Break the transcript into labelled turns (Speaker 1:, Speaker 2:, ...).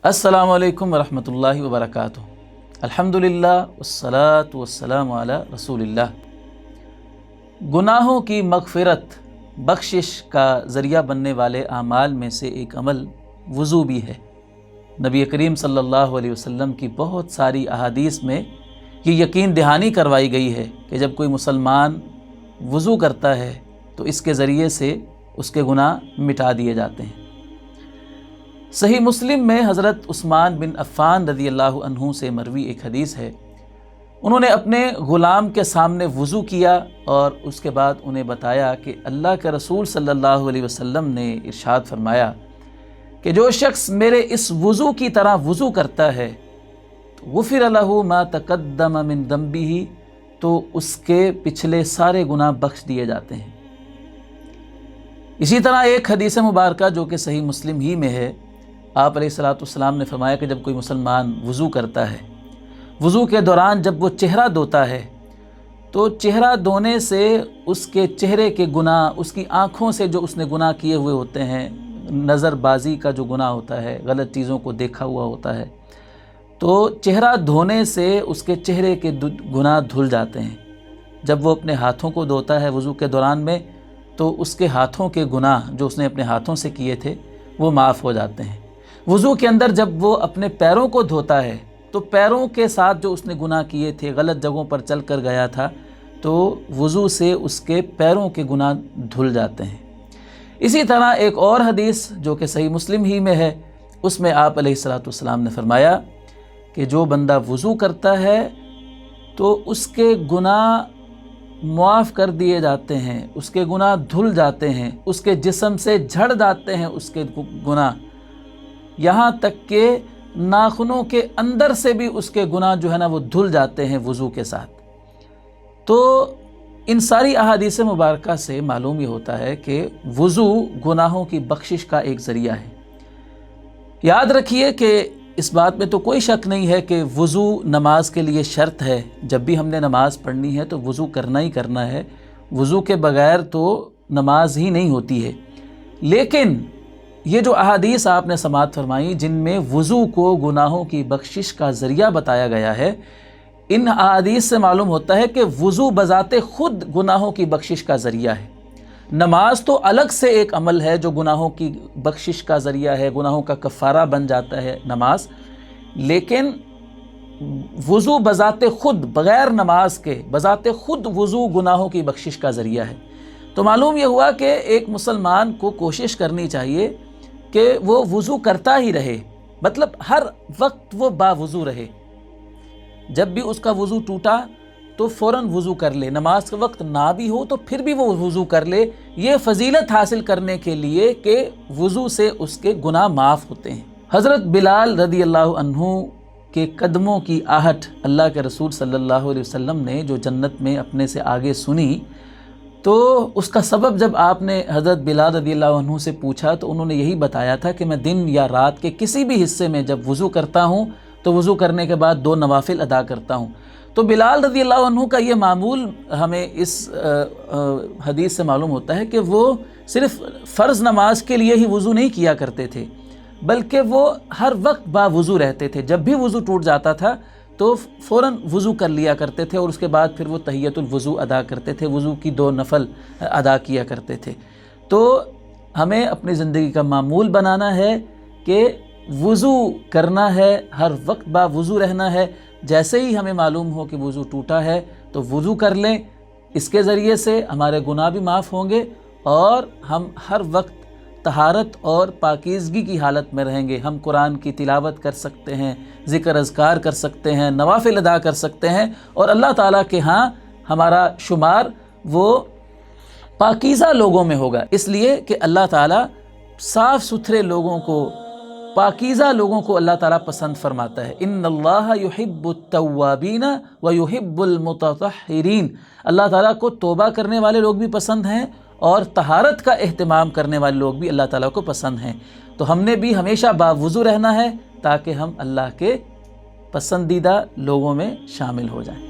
Speaker 1: السلام علیکم ورحمۃ اللہ وبرکاتہ۔ الحمدللہ والصلاۃ والسلام علی رسول اللہ۔ گناہوں کی مغفرت بخشش کا ذریعہ بننے والے اعمال میں سے ایک عمل وضو بھی ہے۔ نبی کریم صلی اللہ علیہ وسلم کی بہت ساری احادیث میں یہ یقین دہانی کروائی گئی ہے کہ جب کوئی مسلمان وضو کرتا ہے تو اس کے ذریعے سے اس کے گناہ مٹا دیے جاتے ہیں۔ صحیح مسلم میں حضرت عثمان بن عفان رضی اللہ عنہ سے مروی ایک حدیث ہے، انہوں نے اپنے غلام کے سامنے وضو کیا اور اس کے بعد انہیں بتایا کہ اللہ کے رسول صلی اللہ علیہ وسلم نے ارشاد فرمایا کہ جو شخص میرے اس وضو کی طرح وضو کرتا ہے تو غفر لہ ما تقدم من ذنبہ، تو اس کے پچھلے سارے گناہ بخش دیے جاتے ہیں۔ اسی طرح ایک حدیث مبارکہ جو کہ صحیح مسلم ہی میں ہے، آپ علیہ الصلوۃ والسلام نے فرمایا کہ جب کوئی مسلمان وضو کرتا ہے، وضو کے دوران جب وہ چہرہ دھوتا ہے تو چہرہ دھونے سے اس کے چہرے کے گناہ، اس کی آنکھوں سے جو اس نے گناہ کیے ہوئے ہوتے ہیں، نظر بازی کا جو گناہ ہوتا ہے، غلط چیزوں کو دیکھا ہوا ہوتا ہے، تو چہرہ دھونے سے اس کے چہرے کے گناہ دھل جاتے ہیں۔ جب وہ اپنے ہاتھوں کو دھوتا ہے وضو کے دوران میں تو اس کے ہاتھوں کے گناہ جو اس نے اپنے ہاتھوں سے کیے تھے وہ معاف ہو جاتے ہیں۔ وضو کے اندر جب وہ اپنے پیروں کو دھوتا ہے تو پیروں کے ساتھ جو اس نے گناہ کیے تھے، غلط جگہوں پر چل کر گیا تھا، تو وضو سے اس کے پیروں کے گناہ دھل جاتے ہیں۔ اسی طرح ایک اور حدیث جو کہ صحیح مسلم ہی میں ہے، اس میں آپ علیہ الصلوۃ والسلام نے فرمایا کہ جو بندہ وضو کرتا ہے تو اس کے گناہ معاف کر دیے جاتے ہیں، اس کے گناہ دھل جاتے ہیں، اس کے جسم سے جھڑ جاتے ہیں اس کے گناہ، یہاں تک کہ ناخنوں کے اندر سے بھی اس کے گناہ جو ہے نا وہ دھل جاتے ہیں وضو کے ساتھ۔ تو ان ساری احادیث مبارکہ سے معلوم یہ ہوتا ہے کہ وضو گناہوں کی بخشش کا ایک ذریعہ ہے۔ یاد رکھیے کہ اس بات میں تو کوئی شک نہیں ہے کہ وضو نماز کے لیے شرط ہے۔ جب بھی ہم نے نماز پڑھنی ہے تو وضو کرنا ہی کرنا ہے، وضو کے بغیر تو نماز ہی نہیں ہوتی ہے۔ لیکن یہ جو احادیث آپ نے سماعت فرمائی جن میں وضو کو گناہوں کی بخشش کا ذریعہ بتایا گیا ہے، ان احادیث سے معلوم ہوتا ہے کہ وضو بذات خود گناہوں کی بخشش کا ذریعہ ہے۔ نماز تو الگ سے ایک عمل ہے جو گناہوں کی بخشش کا ذریعہ ہے، گناہوں کا کفارہ بن جاتا ہے نماز، لیکن وضو بذات خود، بغیر نماز کے بذات خود وضو گناہوں کی بخشش کا ذریعہ ہے۔ تو معلوم یہ ہوا کہ ایک مسلمان کو کوشش کرنی چاہیے کہ وہ وضو کرتا ہی رہے، مطلب ہر وقت وہ باوضو رہے۔ جب بھی اس کا وضو ٹوٹا تو فوراً وضو کر لے، نماز کا وقت نہ بھی ہو تو پھر بھی وہ وضو کر لے، یہ فضیلت حاصل کرنے کے لیے کہ وضو سے اس کے گناہ معاف ہوتے ہیں۔ حضرت بلال رضی اللہ عنہ کے قدموں کی آہٹ اللہ کے رسول صلی اللہ علیہ وسلم نے جو جنت میں اپنے سے آگے سنی، تو اس کا سبب جب آپ نے حضرت بلال رضی اللہ عنہ سے پوچھا تو انہوں نے یہی بتایا تھا کہ میں دن یا رات کے کسی بھی حصے میں جب وضو کرتا ہوں تو وضو کرنے کے بعد 2 نوافل ادا کرتا ہوں۔ تو بلال رضی اللہ عنہ کا یہ معمول ہمیں اس حدیث سے معلوم ہوتا ہے کہ وہ صرف فرض نماز کے لیے ہی وضو نہیں کیا کرتے تھے، بلکہ وہ ہر وقت باوضو رہتے تھے۔ جب بھی وضو ٹوٹ جاتا تھا تو فوراً وضو کر لیا کرتے تھے اور اس کے بعد پھر وہ تحیۃ الوضو ادا کرتے تھے، وضو کی 2 نفل ادا کیا کرتے تھے۔ تو ہمیں اپنی زندگی کا معمول بنانا ہے کہ وضو کرنا ہے، ہر وقت باوضو رہنا ہے۔ جیسے ہی ہمیں معلوم ہو کہ وضو ٹوٹا ہے تو وضو کر لیں، اس کے ذریعے سے ہمارے گناہ بھی معاف ہوں گے اور ہم ہر وقت طہارت اور پاکیزگی کی حالت میں رہیں گے۔ ہم قرآن کی تلاوت کر سکتے ہیں، ذکر اذکار کر سکتے ہیں، نوافل ادا کر سکتے ہیں، اور اللہ تعالیٰ کے ہاں ہمارا شمار وہ پاکیزہ لوگوں میں ہوگا، اس لیے کہ اللہ تعالیٰ صاف ستھرے لوگوں کو، پاکیزہ لوگوں کو اللہ تعالیٰ پسند فرماتا ہے۔ ان اللہ یحب التوابین ویحب المتطہرین، اللہ تعالیٰ کو توبہ کرنے والے لوگ بھی پسند ہیں اور طہارت کا اہتمام کرنے والے لوگ بھی اللہ تعالیٰ کو پسند ہیں۔ تو ہم نے بھی ہمیشہ باوضو رہنا ہے تاکہ ہم اللہ کے پسندیدہ لوگوں میں شامل ہو جائیں۔